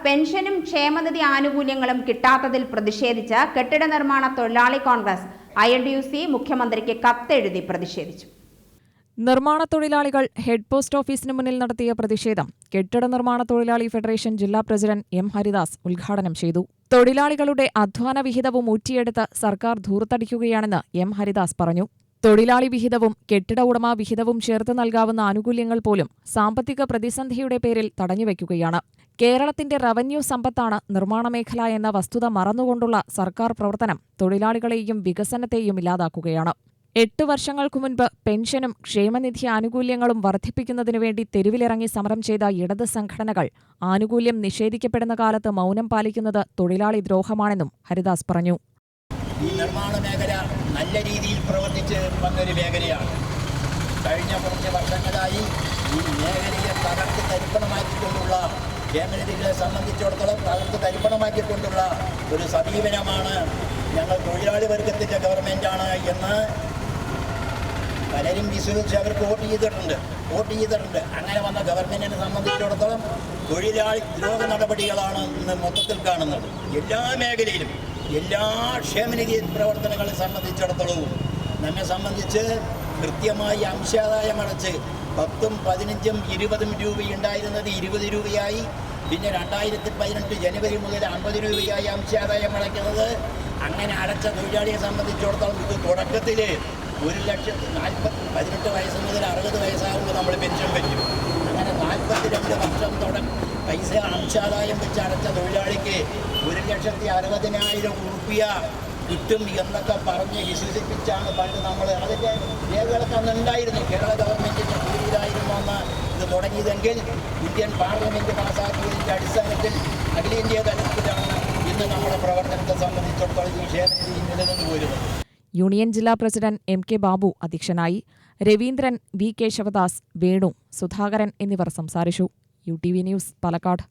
പെൻഷനും ക്ഷേമനിധി ആനുകൂല്യങ്ങളും കിട്ടാത്തതിൽ പ്രതിഷേധിച്ച് കെട്ടിട നിർമ്മാണ തൊഴിലാളി കോൺഗ്രസ് INTUC മുഖ്യമന്ത്രിക്ക് കത്തെഴുതി പ്രതിഷേധിച്ചു. നിർമ്മാണ തൊഴിലാളികൾ ഹെഡ് പോസ്റ്റ് ഓഫീസിന് മുന്നിൽ നടത്തിയ പ്രതിഷേധം കെട്ടിട നിർമ്മാണ തൊഴിലാളി ഫെഡറേഷൻ ജില്ലാ പ്രസിഡന്റ് M. ഹരിദാസ് ഉദ്ഘാടനം ചെയ്തു. തൊഴിലാളികളുടെ അധ്വാന വിഹിതവും ഊറ്റിയെടുത്ത് സർക്കാർ ധൂർത്തടിക്കുകയാണെന്ന് M. ഹരിദാസ് പറഞ്ഞു. തൊഴിലാളി വിഹിതവും കെട്ടിട ഉടമ വിഹിതവും ചേർത്ത് നൽകാവുന്ന ആനുകൂല്യങ്ങൾ പോലും സാമ്പത്തിക പ്രതിസന്ധിയുടെ പേരിൽ തടഞ്ഞുവെക്കുകയാണ്. കേരളത്തിന്റെ റവന്യൂ സമ്പത്താണ് നിർമ്മാണ മേഖല എന്ന വസ്തുത മറന്നുകൊണ്ടുള്ള സർക്കാർ പ്രവർത്തനം തൊഴിലാളികളെയും വികസനത്തെയും ഇല്ലാതാക്കുകയാണ്. 8 വർഷങ്ങൾക്കു മുൻപ് പെൻഷനും ക്ഷേമനിധി ആനുകൂല്യങ്ങളും വർദ്ധിപ്പിക്കുന്നതിനുവേണ്ടി തെരുവിലിറങ്ങി സമരം ചെയ്ത ഇടത് സംഘടനകൾ ആനുകൂല്യം നിഷേധിക്കപ്പെടുന്ന കാലത്ത് മൗനം പാലിക്കുന്നത് തൊഴിലാളി ദ്രോഹമാണെന്നും ഹരിദാസ് പറഞ്ഞു. ഈ നിർമ്മാണ മേഖല നല്ല രീതിയിൽ പ്രവർത്തിച്ച് വന്നൊരു മേഖലയാണ്. കഴിഞ്ഞ കുറച്ച് വർഷങ്ങളായി ഈ മേഖലയെ തകർത്ത് തരിപ്പണമാക്കിക്കൊണ്ടുള്ള ക്ഷേമനിധികളെ സംബന്ധിച്ചിടത്തോളം തകർത്ത് തരിപ്പണമാക്കിക്കൊണ്ടുള്ള ഒരു സമീപനമാണ് ഞങ്ങൾ തൊഴിലാളി വർഗത്തിൻ്റെ ഗവൺമെൻറ്റാണ് എന്ന് പലരും വിശ്വസിച്ച് അവർക്ക് വോട്ട് ചെയ്തിട്ടുണ്ട്. അങ്ങനെ വന്ന ഗവൺമെൻറ്റിനെ സംബന്ധിച്ചിടത്തോളം തൊഴിലാളി ദ്രോഹ നടപടികളാണ് ഇന്ന് മൊത്തത്തിൽ കാണുന്നത്. എല്ലാ മേഖലയിലും എല്ലാ ക്ഷേമനിധി പ്രവർത്തനങ്ങളെ സംബന്ധിച്ചിടത്തോളവും നമ്മെ സംബന്ധിച്ച് കൃത്യമായി അംശാദായം അടച്ച് 10, 15, 20 രൂപയുണ്ടായിരുന്നത് 20 രൂപയായി. പിന്നെ 2018 ജനുവരി മുതൽ 50 രൂപയായി അംശാദായം അടയ്ക്കുന്നത്. അങ്ങനെ അടച്ച തൊഴിലാളിയെ സംബന്ധിച്ചിടത്തോളം ഇത് തുടക്കത്തിൽ 1,40,18 വയസ്സ് മുതൽ 60 വയസ്സാകുമ്പോൾ നമ്മൾ പെൻഷൻ പറ്റും. അങ്ങനെ 42 വർഷം പൈസ അംശാദായം വെച്ച് അടച്ച തൊഴിലാളിക്ക് 1,60,000 രൂപ കിട്ടും എന്നൊക്കെ പറഞ്ഞ് വിശ്വസിപ്പിച്ചാണ് പണ്ട് നമ്മൾ അതിൻ്റെ രേഖകളൊക്കെ അന്ന് ഉണ്ടായിരുന്നു. കേരള ഗവൺമെൻറ്റിൻ്റെ കീഴിലായിരുന്നു അന്ന് ഇത് തുടങ്ങിയതെങ്കിൽ ഇന്ത്യൻ പാർലമെൻറ്റ് പാസ്സാക്കിയതിൻ്റെ അടിസ്ഥാനത്തിൽ അഖിലേന്ത്യാ തലത്തിലാണ് ഇന്ന് നമ്മുടെ പ്രവർത്തനത്തെ സംബന്ധിച്ചിടത്തോളം ഈ ക്ഷേമനിധി നിലനിന്ന് പോരുന്നത്. യൂണിയൻ ജില്ലാ പ്രസിഡന്റ് M. K. ബാബു അധ്യക്ഷനായി. രവീന്ദ്രൻ, V. കേശവദാസ്, വേണു, സുധാകരൻ എന്നിവർ സംസാരിച്ചു. UTV news, Palakkad.